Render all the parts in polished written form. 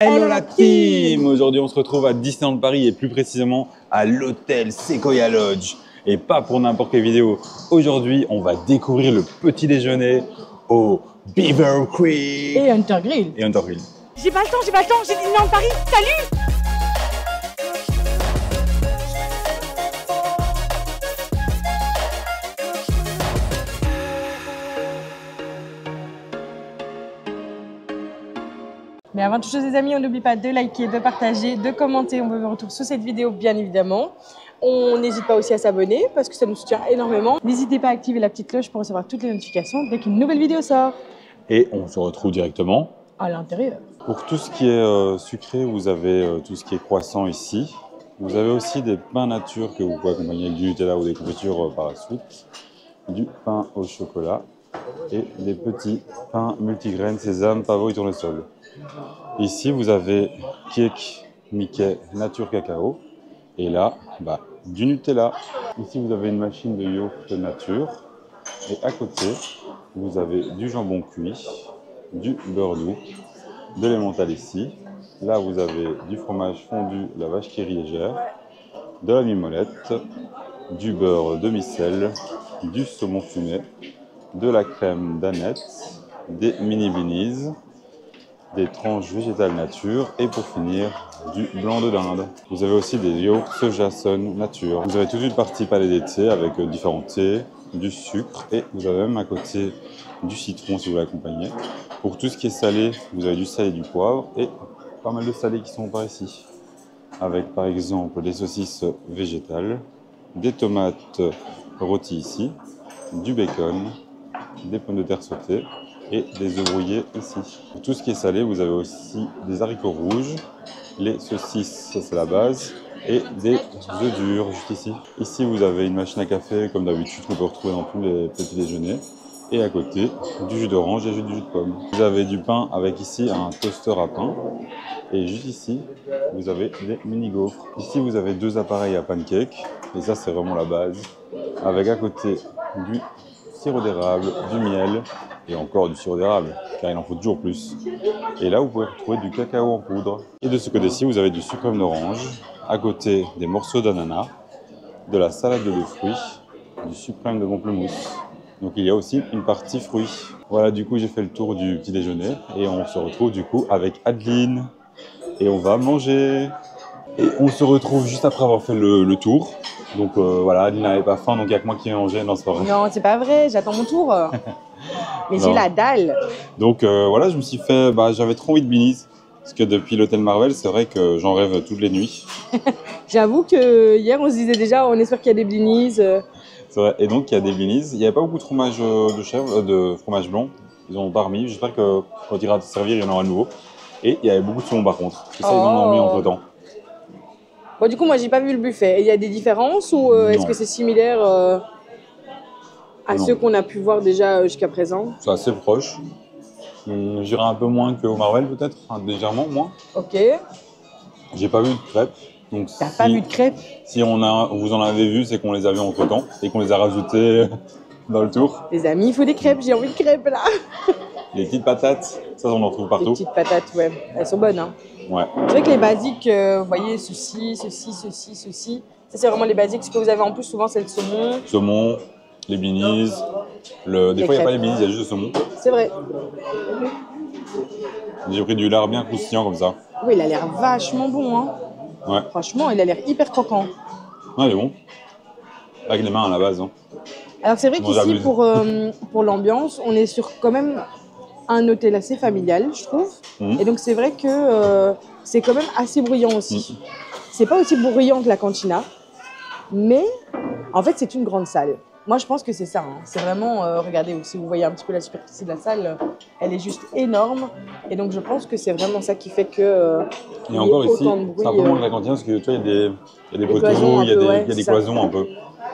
Hello la team! Aujourd'hui on se retrouve à Disneyland Paris et plus précisément à l'hôtel Sequoia Lodge. Et pas pour n'importe quelle vidéo. Aujourd'hui on va découvrir le petit déjeuner au Beaver Creek. Et Hunter Grill. J'ai pas le temps, j'ai Disneyland Paris, salut! Mais avant toute chose les amis, on n'oublie pas de liker, de partager, de commenter. On veut un retour sur cette vidéo bien évidemment. On n'hésite pas aussi à s'abonner parce que ça nous soutient énormément. N'hésitez pas à activer la petite cloche pour recevoir toutes les notifications dès qu'une nouvelle vidéo sort. Et on se retrouve directement à l'intérieur. Pour tout ce qui est sucré, vous avez tout ce qui est croissant ici. Vous avez aussi des pains nature que vous pouvez accompagner avec du Nutella ou des confitures par la suite. Du pain au chocolat et des petits pains multigraines, sésame, pavot et tournesol. Ici, vous avez cake Mickey nature cacao. Et là, du Nutella. Ici, vous avez une machine de yaourt nature. Et à côté, vous avez du jambon cuit, du beurre doux, de l'emmental ici. Là, vous avez du fromage fondu, la vache qui rit légère, de la mimolette, du beurre demi-sel, du saumon fumé, de la crème d'aneth, des mini beanies, des tranches végétales nature et pour finir, du blanc de dinde. Vous avez aussi des yaourts soja sun nature. Vous avez toute une partie palais des thés avec différents thés, du sucre et vous avez même à côté du citron si vous l'accompagnez. Pour tout ce qui est salé, vous avez du sel et du poivre et pas mal de salés qui sont par ici. Avec par exemple des saucisses végétales, des tomates rôties ici, du bacon, des pommes de terre sautées et des œufs brouillés ici. Pour tout ce qui est salé, vous avez aussi des haricots rouges, les saucisses, ça c'est la base, et des œufs durs juste ici. Ici, vous avez une machine à café comme d'habitude qu'on peut retrouver dans tous les petits déjeuners. Et à côté, du jus d'orange et du jus de pomme. Vous avez du pain avec ici un toaster à pain. Et juste ici, vous avez des mini gaufres. Ici, vous avez deux appareils à pancakes. Et ça, c'est vraiment la base. Avec à côté du sirop d'érable, du miel et encore du sirop d'érable, car il en faut toujours plus. Et là, vous pouvez retrouver du cacao en poudre. Et de ce côté-ci, vous avez du sucre d'orange. À côté, des morceaux d'ananas, de la salade de fruits, du suprême de pamplemousse. Donc il y a aussi une partie fruits. Voilà, du coup j'ai fait le tour du petit déjeuner et on se retrouve du coup avec Adeline. Et on va manger. Et on se retrouve juste après avoir fait le tour. Donc voilà, Adeline n'avait pas faim, donc il n'y a que moi qui ai mangé dans ce soir. Non, c'est pas vrai, j'attends mon tour. Mais j'ai la dalle. Donc voilà, je me suis fait, j'avais trop envie de beanies. Parce que depuis l'hôtel Marvel, c'est vrai que j'en rêve toutes les nuits. J'avoue que hier on se disait déjà, on espère qu'il y a des blinis. C'est vrai. Et donc, il y a des blinis. Il n'y avait pas beaucoup de fromage de chèvre, de fromage blanc. Ils ont pas remis. J'espère que quand il ira servir, il y en aura de nouveau. Et il y avait beaucoup de saumon par contre. Et ça, ils en ont mis entre temps. Bon, du coup, moi, j'ai pas vu le buffet. Il y a des différences ou est-ce que c'est similaire à ceux qu'on a pu voir déjà jusqu'à présent? C'est assez proche. J'irai un peu moins qu'au Marvel, peut-être. Enfin, légèrement moins. Ok. J'ai pas vu de crêpes. Donc, t'as pas vu de crêpes? Si vous en avez vu, c'est qu'on les a vus entre temps et qu'on les a rajoutés dans le tour. Les amis, il faut des crêpes, j'ai envie de crêpes là. Les petites patates, ça on en trouve partout. Les petites patates, ouais, elles sont bonnes. Hein. Ouais. C'est vrai que les basiques, vous voyez, ceci. Ça c'est vraiment les basiques. Ce que vous avez en plus souvent, c'est le saumon. Saumon, les beanies. Des fois, il n'y a pas les beanies, il y a juste le saumon. C'est vrai. J'ai pris du lard bien croustillant comme ça. Oui, il a l'air vachement bon. Hein. Ouais. Franchement, il a l'air hyper croquant. Ouais, il est bon. Avec les mains à la base. Hein. Alors c'est vrai qu'ici, pour l'ambiance, on est sur quand même un hôtel assez familial, je trouve. Et donc c'est vrai que c'est quand même assez bruyant aussi. C'est pas aussi bruyant que la cantina, mais en fait c'est une grande salle. Moi je pense que c'est ça. Hein. C'est vraiment, regardez, si vous voyez un petit peu la superficie de la salle, elle est juste énorme. Et donc je pense que c'est vraiment ça qui fait que et encore ici, c'est un peu moins que la cantina parce que tu vois, il y a des poteaux, il y a des cloisons un peu. Ouais,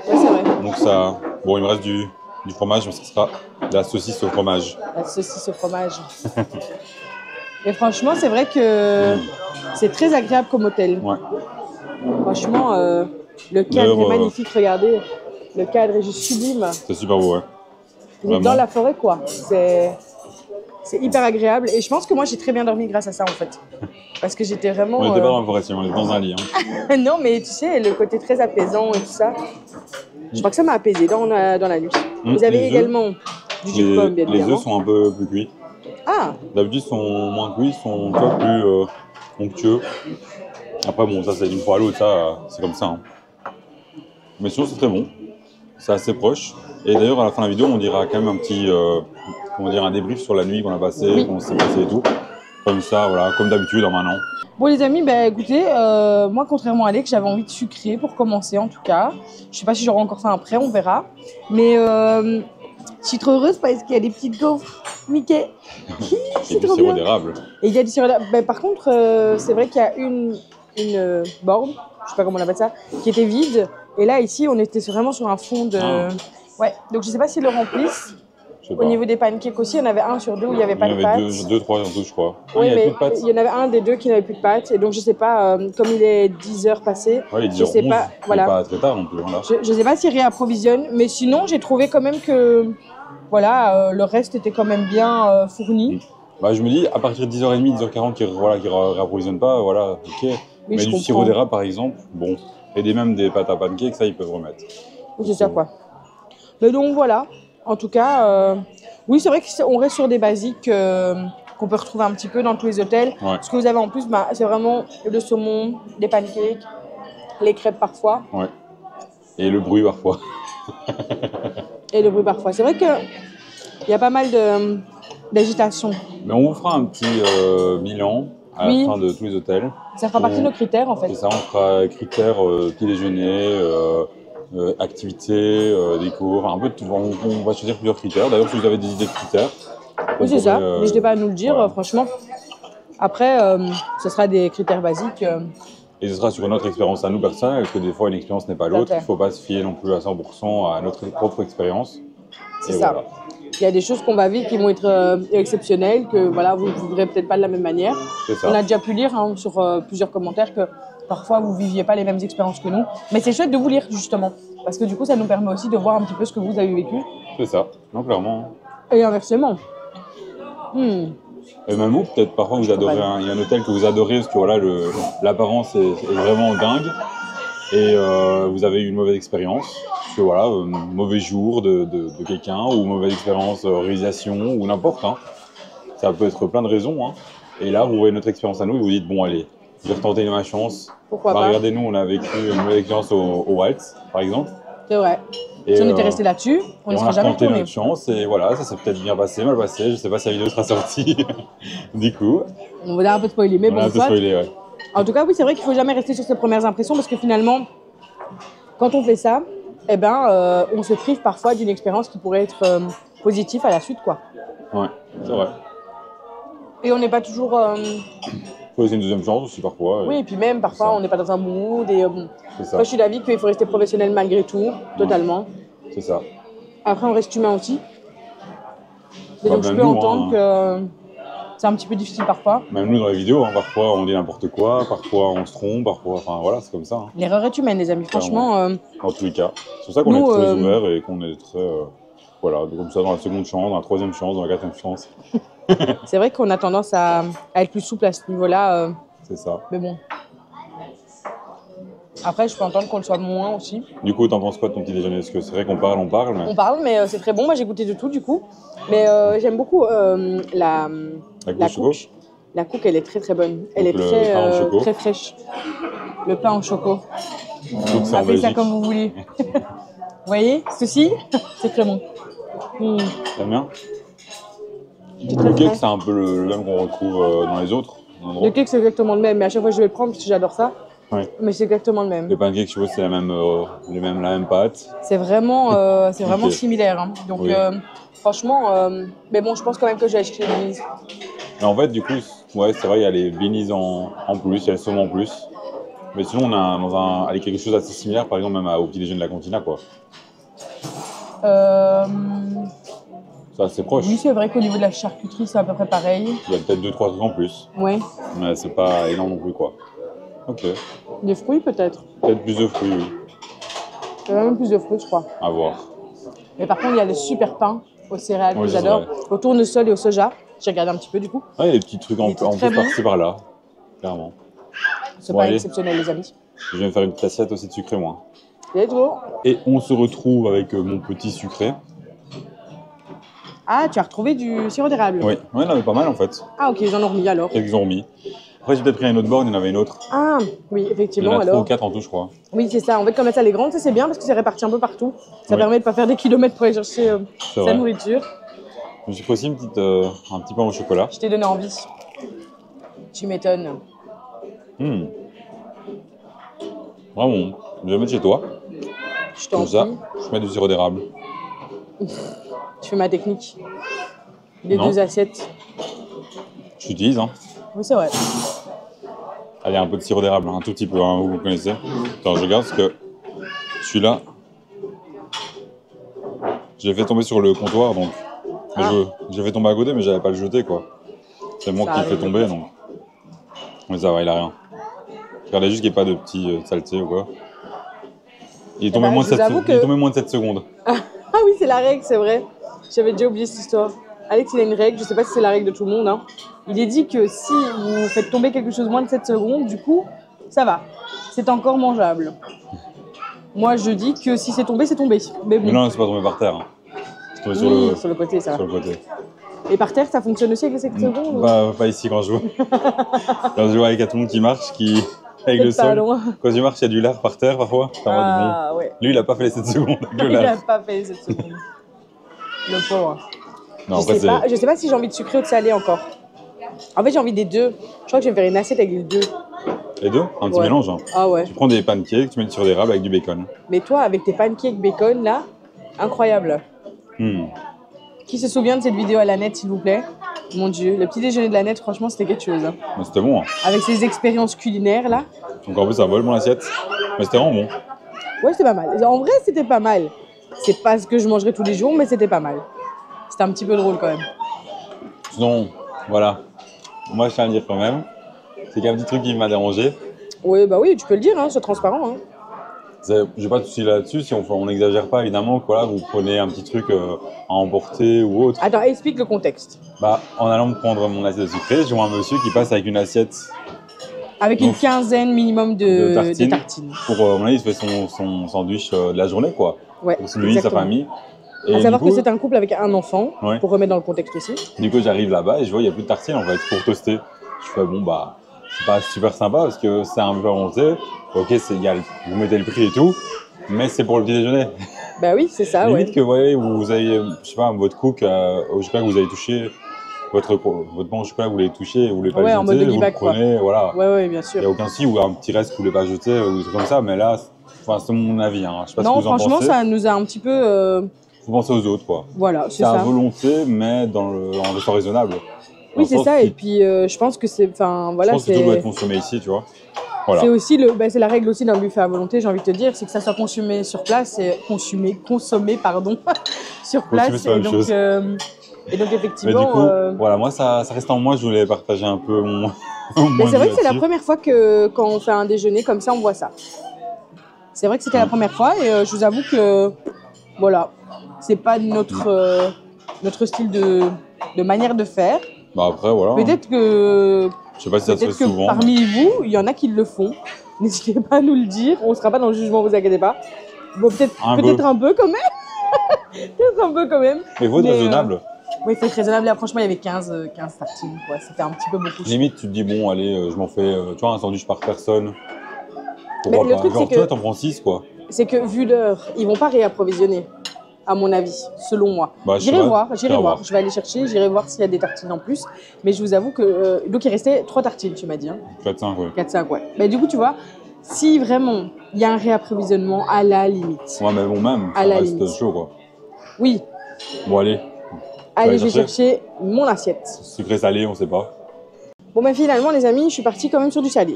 c'est vrai. Donc ça, bon, il me reste du fromage, mais ce sera de la saucisse au fromage. La saucisse au fromage. Et franchement, c'est vrai que c'est très agréable comme hôtel. Ouais. Franchement, le cadre est magnifique, regardez. Le cadre est juste sublime. C'est super beau, ouais. Vous êtes dans la forêt, quoi. C'est C'est hyper agréable. Et je pense que moi, j'ai très bien dormi grâce à ça, en fait. Parce que j'étais vraiment... On n'était pas dans la forêt, on était dans un lit. Hein. Non, mais tu sais, le côté très apaisant et tout ça. Je crois que ça m'a apaisé dans la nuit. Vous avez également du jus de pomme, bien évidemment. Les œufs sont un peu plus cuits. Ah. D'habitude, ils sont moins cuits, ils sont un peu plus onctueux. Après, bon, ça, c'est d'une fois à l'autre, ça, c'est comme ça. Hein. Mais sinon, c'est très bon. C'est assez proche. Et d'ailleurs, à la fin de la vidéo, on dira quand même un petit, comment dire, un débrief sur la nuit qu'on a passée, comment s'est passé et tout. Comme ça, voilà, comme d'habitude, en maintenant. Bon les amis, bah, écoutez, moi contrairement à Alex, j'avais envie de sucrer pour commencer en tout cas. Je sais pas si j'aurai encore faim après, on verra. Mais je suis trop heureuse parce qu'il y a des petites gaufres Mickey. C'est du sirop d'érable. Et il y a du sirop d'érable. Bah, par contre, c'est vrai qu'il y a une borne, je sais pas comment on appelle ça, qui était vide. Et là ici, on était vraiment sur un fond de... Ouais, donc je sais pas s'ils le remplissent. Au niveau des pancakes aussi, il y en avait un sur deux où il n'y avait pas de pâte. Il y avait deux, trois en tout, je crois. Oui, mais il y en avait un des deux qui n'avait plus de pâte. Et donc, je ne sais pas, comme il est 10 heures passées, ouais, je ne sais pas. Voilà. Pas très tard non plus. Là. Je ne sais pas s'ils réapprovisionnent, mais sinon, j'ai trouvé quand même que voilà, le reste était quand même bien fourni. Bah, je me dis, à partir de 10h30, 10h40, qui réapprovisionnent pas, voilà, ok. Oui, mais du sirop d'érable, par exemple, bon. Et même des pâtes à pancakes, ça, ils peuvent remettre. Oui, c'est ça, quoi. Mais donc, voilà. En tout cas, oui, c'est vrai qu'on reste sur des basiques qu'on peut retrouver un petit peu dans tous les hôtels. Ouais. Ce que vous avez en plus, bah, c'est vraiment le saumon, les pancakes, les crêpes parfois. Ouais. Et le bruit parfois. Et le bruit parfois. C'est vrai qu'il y a pas mal d'agitation. Mais on vous fera un petit bilan à la fin de tous les hôtels. Ça fera partie de nos critères, en fait. C'est ça, on fera critères petit déjeuner, activités, déco, enfin un peu de tout. On va choisir plusieurs critères. D'ailleurs, si vous avez des idées de critères. Oui, c'est ça. N'hésitez pas à nous le dire, franchement. Après, ce sera des critères basiques. Et ce sera sur notre expérience à nous personnelle, parce que des fois, une expérience n'est pas l'autre. Il ne faut pas se fier non plus à 100% à notre propre expérience. C'est ça. Voilà. Il y a des choses qu'on va vivre qui vont être exceptionnelles, que voilà, vous ne vivrez peut-être pas de la même manière. Ça. On a déjà pu lire sur plusieurs commentaires que parfois vous ne viviez pas les mêmes expériences que nous. Mais c'est chouette de vous lire, justement. Parce que du coup, ça nous permet aussi de voir un petit peu ce que vous avez vécu. C'est ça, non, clairement. Et inversement. Et même vous, peut-être parfois vous adorez il y a un hôtel que vous adorez parce que voilà, l'apparence est vraiment dingue. Et vous avez eu une mauvaise expérience. Parce que voilà, mauvais jour de quelqu'un ou mauvaise expérience réalisation ou n'importe. Hein. Ça peut être plein de raisons. Hein. Et là, vous voyez notre expérience à nous et vous dites, bon allez, je vais retenter ma chance. Pourquoi pas. Regardez, nous, on a vécu une mauvaise expérience au Waltz, par exemple. C'est vrai. Et si on était resté là-dessus, on ne serait jamais retourné. On a tenté notre chance et voilà, ça s'est peut-être bien passé, mal passé. Je ne sais pas si la vidéo sera sortie. Du coup. On va un peu spoiler, mais bon, un peu spoiler, ouais. En tout cas, oui, c'est vrai qu'il ne faut jamais rester sur ses premières impressions parce que finalement, quand on fait ça, eh ben, on se prive parfois d'une expérience qui pourrait être positive à la suite, quoi. Ouais, c'est vrai. Et on n'est pas toujours... Il faut laisser une deuxième chance aussi parfois. Oui, et puis même parfois on n'est pas dans un bon mood. Et, moi je suis d'avis qu'il faut rester professionnel malgré tout, totalement. C'est ça. Après on reste humain aussi. Et donc je peux entendre que c'est un petit peu difficile parfois. Même nous dans les vidéos, hein, parfois on dit n'importe quoi, parfois on se trompe, parfois, enfin voilà, c'est comme ça. Hein. L'erreur est humaine les amis, franchement. En tous les cas. C'est pour ça qu'on est très ouverts et qu'on est très... voilà, comme ça dans la seconde chance, dans la troisième chance, dans la quatrième chance. C'est vrai qu'on a tendance à être plus souple à ce niveau-là. C'est ça. Mais bon. Après, je peux entendre qu'on le soit moins aussi. Du coup, t'en penses quoi de ton petit déjeuner? Parce que c'est vrai qu'on parle, mais... On parle, mais c'est très bon. Moi, j'ai goûté de tout, du coup. Mais j'aime beaucoup la cook. La cook, elle est très, très bonne. Elle est très fraîche. Le pain au choco. Appelez ça comme vous voulez. Vous voyez, ceci, c'est très bon. T'aimes bien? Le cake, c'est un peu le même qu'on retrouve dans les autres. Le cake, c'est exactement le même, mais à chaque fois, je vais le prendre parce que j'adore ça. Ouais. Mais c'est exactement le même. Les pancakes, je vois, c'est la même pâte. C'est vraiment, similaire. Hein. Donc, franchement, mais bon, je pense quand même que je vais acheter les beanies. Mais en fait, du coup, ouais, c'est vrai, il y a les beanies en plus, il y a le saumon en plus. Mais sinon, on a quelque chose d'assez similaire, par exemple, même au petit déjeuner de la cantina, quoi. C'est assez proche. Oui, c'est vrai qu'au niveau de la charcuterie, c'est à peu près pareil. Il y a peut-être 2-3 trucs en plus. Ouais. Mais c'est pas énorme non plus, quoi. Ok. Des fruits, peut-être? Peut-être plus de fruits, oui. Il y a même plus de fruits, je crois. À voir. Mais par contre, il y a le super pain aux céréales que j'adore, au tournesol et au soja. J'ai regardé un petit peu du coup. Ouais, il y a des petits trucs en était plus très bon. par-ci par-là, clairement. C'est Bon, pas allez. exceptionnel, les amis. Je vais me faire une petite assiette aussi de sucré, moi. Let's go. Et on se retrouve avec mon petit sucré. Ah, tu as retrouvé du sirop d'érable. Oui, ouais, il y en avait pas mal en fait. Ah, ok, j'en ai remis alors. Et qu'ils ont remis. Après, j'ai peut-être pris une autre borne, il y en avait une autre. Ah, oui, Il y en effectivement, a 3 ou alors. 4 en tout, je crois. Oui, c'est ça. En fait, comme la salle est grande, ça c'est bien parce que c'est réparti un peu partout. Ça Oui. permet de pas faire des kilomètres pour aller chercher C'est sa vrai. nourriture. Je me suis pris aussi un petit pain au chocolat. Je t'ai donné envie. Tu m'étonnes. Vraiment, je vais mettre chez toi. Je t'en Comme ça, prie. je mets du sirop d'érable. Tu fais ma technique. Des Non. 2 assiettes. Je l'utilise, hein. Oui, c'est vrai. Allez, un peu de sirop d'érable, un tout petit peu, hein, vous connaissez. Attends, je regarde parce que celui-là, je l'ai fait tomber sur le comptoir, donc Ah. j'ai fait tomber à côté, mais j'avais pas le jeter, quoi. C'est moi Ça qui l'ai fait arrive. tomber, donc. Mais ça va, il a rien. Regardez juste qu'il n'y ait pas de petits saletés ou quoi. Il est tombé, ben, moins de je vous 7 avoue il est que- tombé moins de 7 secondes. Ah oui, c'est la règle, c'est vrai. J'avais déjà oublié cette histoire. Alex, il a une règle, je sais pas si c'est la règle de tout le monde. Hein. Il est dit que si vous faites tomber quelque chose moins de 7 secondes, du coup, ça va. C'est encore mangeable. Moi, je dis que si c'est tombé, c'est tombé. Mais bon. Mais non, c'est pas tombé par terre. Hein. C'est tombé Oui, sur le côté, ça sur va. le côté. Et par terre, ça fonctionne aussi avec les 7 secondes ou- Pas ici quand je joue. Quand je joue avec tout le monde qui marche, avec le Peut-être pas sol. loin. Quand je marche, il y a du lard par terre parfois. T'es en mode, Ah ouais. bon. Lui, il a pas fait les 7 secondes avec le Il a lard. pas fait 7 secondes. Le pauvre. Non, après, c'est. Je sais pas si j'ai envie de sucré ou de salé encore. En fait, j'ai envie des deux. Je crois que je vais me faire une assiette avec les deux. Les deux, un petit Ouais. mélange. Hein. Ah ouais. Tu prends des pancakes, tu mets sur d'érable avec du bacon. Mais toi, avec tes pancakes bacon, là, incroyable. Hmm. Qui se souvient de cette vidéo à la net, s'il vous plaît? Mon Dieu, le petit déjeuner de la net, franchement, c'était quelque chose. Hein. Mais c'était bon. Hein. Avec ses expériences culinaires, là. Donc en plus, ça vole mon assiette. Mais c'était vraiment bon. Ouais, c'était pas mal. En vrai, c'était pas mal. C'est pas ce que je mangerais tous les jours, mais c'était pas mal. C'était un petit peu drôle quand même. Sinon, voilà. Moi, je tiens à dire quand même, c'est qu'il y a un petit truc qui m'a dérangé. Oui, bah oui, tu peux le dire, hein, c'est transparent. Hein. J'ai pas de souci là-dessus, si on n'exagère pas évidemment, que, voilà, vous prenez un petit truc à emporter ou autre. Attends, explique le contexte. Bah, en allant me prendre mon assiette de sucré, je vois un monsieur qui passe avec une assiette Avec une Donc, quinzaine minimum de de tartines. tartines. pour, à mon avis, il se fait son sandwich de la journée, quoi. Ouais, Pour lui, sa exactement. famille. À savoir du coup, que c'est un couple avec un enfant, Ouais. pour remettre dans le contexte aussi. Du coup, j'arrive là-bas et je vois, il n'y a plus de tartines en fait pour toaster. Je fais, bon, bah, c'est pas super sympa parce que c'est un peu volonté. Ok, vous mettez le prix et tout, mais c'est pour le petit déjeuner. Bah oui, c'est ça, ouais. Limite que, voyez, vous avez, je sais pas, votre cook au chocolat que vous avez touché, votre pain au chocolat, vous l'avez touché, vous voulez pas Ouais, le en mode jeter, vous le doggy-bag, quoi. prenez, voilà. Ouais, ouais, bien Il sûr. n'y a aucun souci, ou un petit reste que vous voulez pas jeter, ou des trucs comme ça, mais là, c'est mon avis, hein. Je sais pas ce Non, que vous en franchement, pensez. ça nous a un petit peu... Vous pensez aux autres, quoi. Voilà, c'est C'est à ça. volonté, mais en restant raisonnable. Dans Oui, le c'est sens ça. qui- Et puis, je pense que c'est... Enfin, Je voilà, pense que tout doit être c'est... consommé ici, tu vois. Voilà. C'est aussi c'est la règle aussi d'un buffet à volonté, j'ai envie de te dire, c'est que ça soit consommé sur place et consommé, pardon, sur place. Consommé, c'est la même chose. Et donc Mais effectivement, du coup, voilà, moi, ça reste en moi, je voulais partager un peu mon. mais c'est vrai que c'est la là-dessus. première fois que quand on fait un déjeuner comme ça, on voit ça. C'est vrai que c'était la première fois et je vous avoue que voilà, c'est pas notre style de manière de faire. Bah après, voilà. Peut-être que Je sais pas si ça se Peut-être fait que souvent. parmi vous, il y en a qui le font. N'hésitez pas à nous le dire. On ne sera pas dans le jugement, vous inquiétez pas. Bon, peut-être Un un peu quand même. Peut-être un peu quand même. Mais vaut Mais, raisonnable. Oui, il faut être raisonnable. Là, franchement, il y avait 15 tartines. Quoi. C'était un petit peu beaucoup. Limite, tu te dis, bon, allez, je m'en fais, tu vois, un sandwich par personne. Mais Pourquoi le pas truc, Genre, c'est que- toi, t'en prends 6, quoi. C'est que vu l'heure, ils vont pas réapprovisionner, à mon avis, selon moi. Bah, je sais J'irai pas. voir. J'irai voir. Je vais aller chercher, j'irai voir s'il y a des tartines en plus. Mais je vous avoue que... donc, il restait 3 tartines, tu m'as dit. Hein. 4-5, ouais. 4-5, ouais. Mais du coup, tu vois, si vraiment il y a un réapprovisionnement à la limite. Ouais, mais bon, même, À ça la reste limite. chaud, quoi. Oui, Bon, allez, allez, je aller vais chercher mon assiette. sucré, salé, on sait pas. Bon, ben finalement, les amis, je suis partie quand même sur du salé.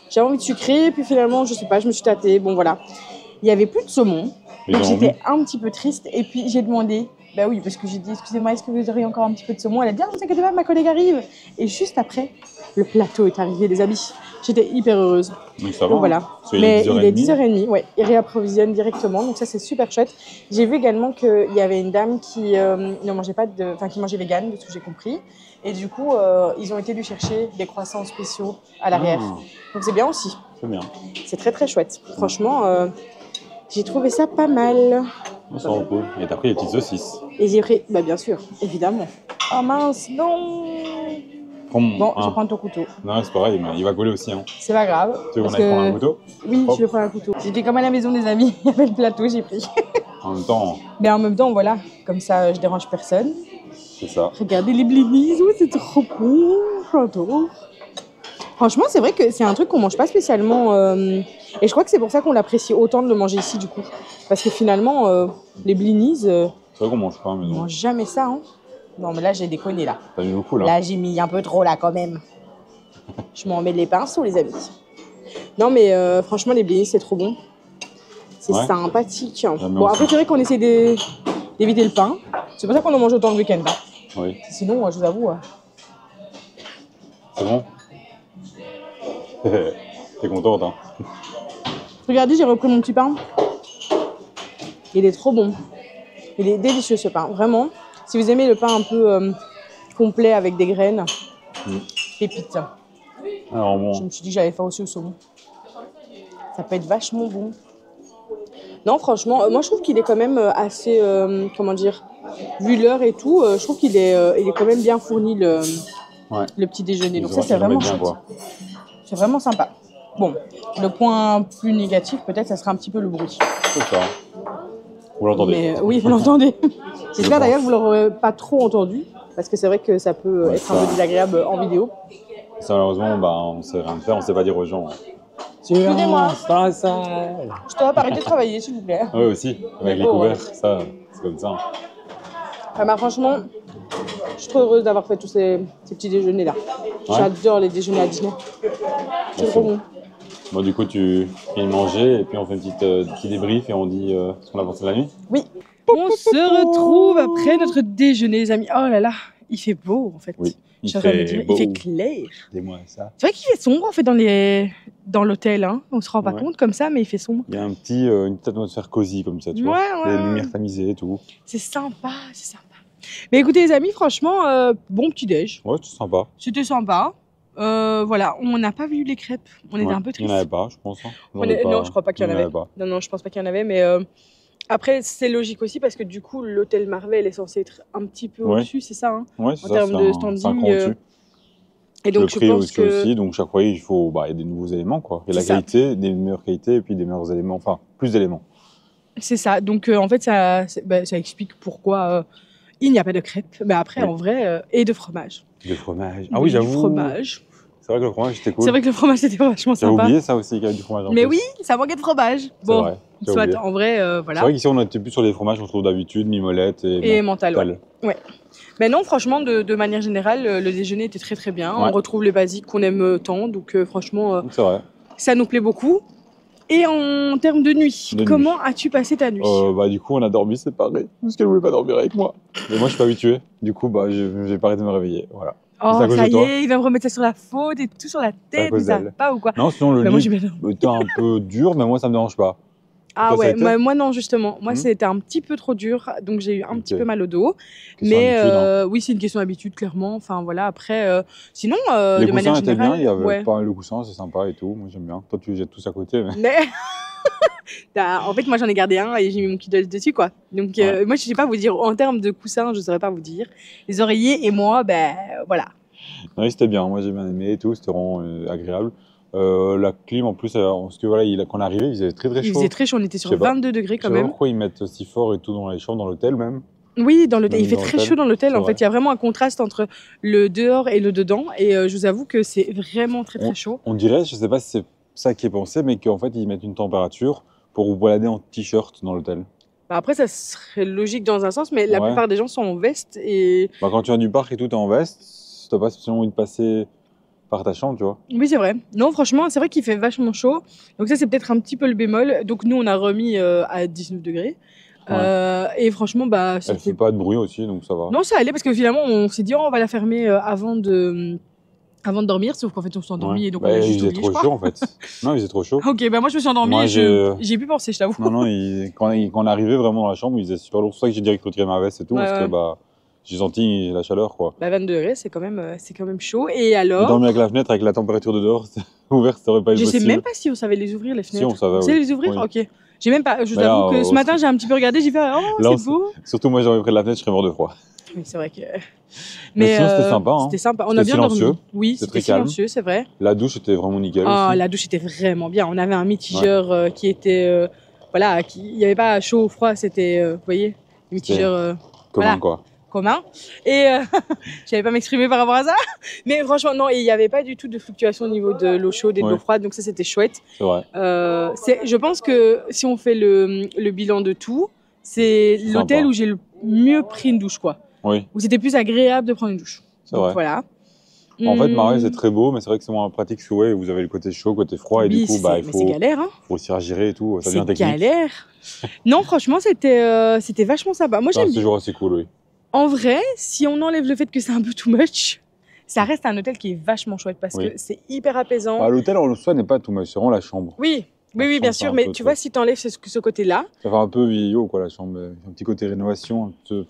J'avais envie de sucrer, puis finalement, je sais pas, je me suis tâtée. Bon, voilà. Il y avait plus de saumon. Mais Donc ils en ont j'étais un petit peu triste. Et puis j'ai demandé Bah oui, parce que j'ai dit, excusez-moi, est-ce que vous auriez encore un petit peu de saumon? Elle a dit, ah, vous inquiétez pas, ma collègue arrive. Et juste après, le plateau est arrivé, les amis. J'étais hyper heureuse. Donc ça va. Donc voilà. Parce qu'il Mais est il est 10h30. 10h30, ouais. Il réapprovisionne directement, donc ça c'est super chouette. J'ai vu également qu'il y avait une dame qui ne mangeait pas de, enfin qui mangeait vegan, de ce que j'ai compris. Et du coup, ils ont été lui chercher des croissants spéciaux à l'arrière. Ah. Donc c'est bien aussi. C'est bien. C'est très très chouette. Franchement, j'ai trouvé ça pas mal. On s'en rend compte. Et t'as pris les petites saucisses. Et j'ai pris, bah bien sûr, évidemment. Oh mince, non. Bon, je vais prendre ton couteau. Non, c'est pareil, mais il va coller aussi. Hein. C'est pas grave. Tu veux qu'on aille prendre un couteau? Oui, Hop. je vais prendre un couteau. J'étais comme à la maison des amis, il y avait le plateau, j'ai pris. En même temps, Mais en même temps, voilà, comme ça, je dérange personne. c'est ça. Regardez les blinis, oh, c'est trop bon, j'adore. Franchement, c'est vrai que c'est un truc qu'on mange pas spécialement. Et je crois que c'est pour ça qu'on l'apprécie autant de le manger ici, du coup. Parce que finalement, les blinis, C'est vrai qu'on mange pas, mais on non. mange jamais ça, hein. Non, mais là, j'ai déconné, là. T'as mis beaucoup là. Là, j'ai mis un peu trop, là, quand même. Je m'en mets les pinceaux, les amis. Non, mais franchement, les blinis, c'est trop bon. C'est Ouais. sympathique. J'aime Bon, aussi. après, c'est vrai qu'on essaie d'éviter le pain. C'est pour ça qu'on en mange autant le week-end. Hein. Oui. Sinon, je vous avoue... C'est bon. T'es contente, hein. Regardez, j'ai repris mon petit pain. Il est trop bon. Il est délicieux, ce pain. Vraiment. Si vous aimez le pain un peu complet avec des graines, pépite. Alors Je bon, me suis dit que j'allais faire aussi au saumon. Ça peut être vachement bon. Non, franchement, moi je trouve qu'il est quand même assez, comment dire, vu l'heure et tout, je trouve qu'il est, il est quand même bien fourni le petit déjeuner. Donc ça, c'est vraiment chouette. C'est vraiment sympa. Bon, le point plus négatif, peut-être, ça sera un petit peu le bruit. c'est ça. Vous l'entendez? Mais oui, vous l'entendez. J'espère pense. d'ailleurs que vous ne l'aurez pas trop entendu, parce que c'est vrai que ça peut être un peu désagréable en vidéo. Ça, malheureusement, bah, on sait rien faire, on sait pas dire aux gens. Excusez-moi. Dans la salle. Je dois arrêter de travailler, s'il vous plaît. Oui, aussi, avec les Oh, couverts, ça, c'est comme ça. Ah bah, franchement, je suis trop heureuse d'avoir fait tous ces petits déjeuners-là. Ouais. J'adore les déjeuners à Disney. C'est trop bon. Bon, du coup, tu viens de manger et puis on fait un petit débrief et on dit ce qu'on a pensé de la nuit. Oui. On se retrouve après notre déjeuner, les amis. Oh là là, il fait beau en fait. Oui, Je suis en train de me dire, il fait clair. Dis-moi ça. C'est vrai qu'il fait sombre en fait dans l'hôtel. Hein. On se rend pas compte comme ça, mais il fait sombre. Il y a une petite atmosphère cosy comme ça, tu vois. Ouais. Les lumières tamisées et tout. C'est sympa, c'est sympa. Mais écoutez les amis, franchement, bon petit déj. Ouais, c'est sympa. C'était sympa. Voilà, on n'a pas vu les crêpes. On était un peu Il n'y en tristes. avait pas, je pense. Hein. Non, je crois pas qu'il y en avait. Pas. Non, je pense pas qu'il y en avait, mais après, c'est logique aussi parce que du coup, l'hôtel Marvel est censé être un petit peu au-dessus, c'est ça, hein, Ouais, c'est en ça. termes de C'est un standing. cran au-dessus. Et donc, le je prix pense que. aussi, donc chaque fois, il y a des nouveaux éléments, quoi. Il y a la C'est ça. qualité, des meilleures qualités et puis des meilleurs éléments, enfin, plus d'éléments. C'est ça. Donc, en fait, ça explique pourquoi il n'y a pas de crêpes. Mais après, en vrai, et de fromage. Du fromage. Ah oui, Du j'avoue. fromage. C'est vrai que le fromage, c'était cool. C'est vrai que le fromage, c'était vachement J'avais sympa. oublié ça aussi, qu'il y avait du fromage en Mais plus. oui, ça manquait de fromage. C'est Bon, vrai, j'ai soit oublié. en vrai, C'est voilà. vrai qu'ici, on était plus sur des fromages qu'on trouve d'habitude, mimolette Et mental, ouais. Mais non, franchement, de manière générale, le déjeuner était très très bien. Ouais. On retrouve les basiques qu'on aime tant, donc franchement, C'est vrai. ça nous plaît beaucoup. Et en termes de nuit, comment as-tu passé ta nuit? Bah, du coup, on a dormi séparés, parce qu'elle voulait pas dormir avec moi. Mais moi, je suis pas habitué. Du coup, bah, j'ai pas arrêté de me réveiller. Voilà. Oh, c'est à cause ça de y toi. est, il va me remettre ça sur la faute et tout sur la C'est à tête, cause mais ça va d'elle. pas ou quoi? Non, sinon, le Bah, moi, lit j'ai bien dormi. était un peu dur, mais moi, ça me dérange pas. Ah Toi, ça a ouais, été moi non, justement. Moi, c'était un petit peu trop dur, donc j'ai eu un petit Ok. peu mal au dos. Question Mais d'habitude, hein. oui, c'est une question d'habitude, clairement. Enfin, voilà, après, sinon, Les de coussins manière étaient générale. bien, il y avait ouais. pas le coussin, c'est sympa et tout. Moi, j'aime bien. Toi, tu jettes tous à côté. Mais... Mais... En fait, moi, j'en ai gardé un et j'ai mis mon Kidult dessus, quoi. Donc, moi, je sais pas vous dire, en termes de coussins, je saurais pas vous dire. Les oreillers et moi, ben, voilà. Oui, c'était bien. Moi, j'ai bien aimé et tout. C'était vraiment agréable. La clim, en plus, parce que voilà, quand on est arrivé, il faisait très très chaud. Il faisait très chaud, on était sur Je sais pas. 22 degrés quand Je sais pas même. pourquoi ils mettent si fort et tout dans les chambres, dans l'hôtel même. Oui, dans l'hôtel. Même Il fait dans très l'hôtel, chaud dans l'hôtel. c'est En fait, vrai. il y a vraiment un contraste entre le dehors et le dedans. Et je vous avoue que c'est vraiment très très chaud. On dirait, je sais pas si c'est ça qui est pensé, mais qu'en fait, ils mettent une température pour vous balader en t-shirt dans l'hôtel. Bah, après, ça serait logique dans un sens, mais la Ouais. plupart des gens sont en veste et. Bah, quand tu viens du parc et tout, t'es en veste, t'as pas spécialement envie de passer par ta chambre, tu vois. Oui, c'est vrai. Non, franchement, c'est vrai qu'il fait vachement chaud. Donc ça, c'est peut-être un petit peu le bémol. Donc nous, on a remis à 19 degrés. Et franchement, bah, Elle c'était... fait pas de bruit aussi, donc ça va. Non, ça allait parce que finalement, on s'est dit, oh, on va la fermer avant de dormir, sauf qu'en fait, on s'est endormi et donc on a juste il faisait oublié, trop je crois. chaud en fait. Non, il faisait trop chaud. Ok, bah moi je me suis endormie Moi, et j'ai pu penser, je t'avoue. Non, quand on arrivait vraiment dans la chambre, il faisait super lourd. C'est pour ça que j'ai direct retiré ma veste et tout, parce que bah, j'ai senti la chaleur, quoi. Bah 22 degrés, c'est quand même chaud. Et alors... Dormir avec la fenêtre, avec la température de dehors ouverte, ça aurait pas été possible. Je sais même pas si on savait les ouvrir, les fenêtres. Si, on savait, Vous savez les ouvrir? Ok. J'ai même pas... Je Mais t'avoue là, que ce matin, j'ai un petit peu regardé, j'ai fait, oh, là, c'est beau. Surtout moi, j'aurais pris de la fenêtre, je serais mort de froid. Oui, c'est vrai que... Mais sinon, c'était sympa. Hein. C'était sympa. On a bien silencieux. dormi. Oui, c'était silencieux, c'est vrai. La douche était vraiment nickel aussi. La douche était vraiment bien. On avait un mitigeur qui était... voilà, il n'y avait pas chaud ou froid, c'était... vous voyez, mitigeur... commun, quoi. Commun. Et je n'avais pas m'exprimer par rapport à ça. Mais franchement, non, il n'y avait pas du tout de fluctuation au niveau de l'eau chaude et de l'eau froide. Donc ça, c'était chouette. C'est vrai. Je pense que si on fait le bilan de tout, c'est l'hôtel où j'ai le mieux pris une douche, quoi. Oui. Où c'était plus agréable de prendre une douche. C'est vrai. Voilà. En fait, Marseille, c'est très beau, mais c'est vrai que c'est moins pratique que vous avez le côté chaud, côté froid, et du coup, bah, il faut... c'est galère, hein. Faut aussi gérer et tout, ça devient technique. C'est galère. Non, franchement, c'était vachement sympa. Moi, j'aime bien. C'est toujours assez cool, oui. En vrai, si on enlève le fait que c'est un peu too much, ça reste un hôtel qui est vachement chouette parce que c'est hyper apaisant. Bah, l'hôtel en soi n'est pas too much, c'est vraiment la chambre. Oui, bien sûr, mais tu vois, si tu enlèves ce côté-là... Ça fait un peu vieillot, quoi, la chambre. Un petit côté rénovation, un peu...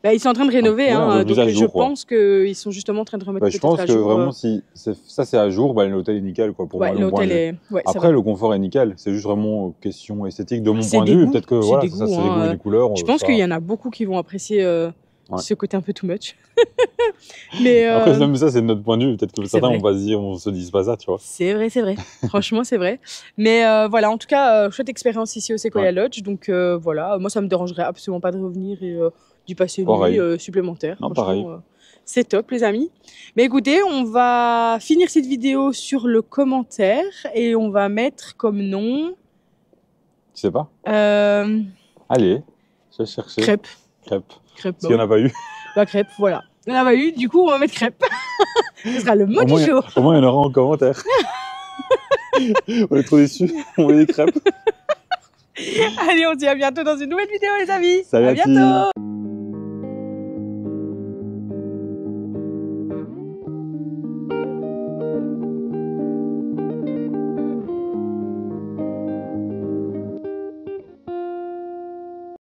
Bah, ils sont en train de rénover, donc je pense qu'ils sont justement en train de remettre je pense que vraiment, si ça c'est à jour, bah, l'hôtel est nickel, quoi, pour moi. L'hôtel est... Après, le confort est nickel, c'est juste vraiment question esthétique de mon point de vue. Peut-être que voilà, ça c'est des goûts et des couleurs. Je pense qu'il y en a beaucoup qui vont apprécier ce côté un peu too much. Mais après, même ça, c'est de notre point de vue. Peut-être que certains on se dise pas ça, tu vois. C'est vrai. Franchement, c'est vrai. Mais voilà, en tout cas, chouette expérience ici au Sequoia Lodge. Donc voilà, moi, ça me dérangerait absolument pas de revenir et d'y passer une nuit supplémentaire. Non, pareil. C'est top, les amis. Mais écoutez, on va finir cette vidéo sur le commentaire et on va mettre comme nom... Tu sais pas Allez, je vais chercher. Crêpe. Parce qu'il n'y en a pas eu. Bah, crêpe, voilà. Il n'y en a pas eu, du coup, on va mettre crêpe. Ce sera le mot du jour. Au moins, il y en aura en commentaire. On est trop déçus. On veut des crêpes. Allez, on se dit à bientôt dans une nouvelle vidéo, les amis. Salut, à bientôt.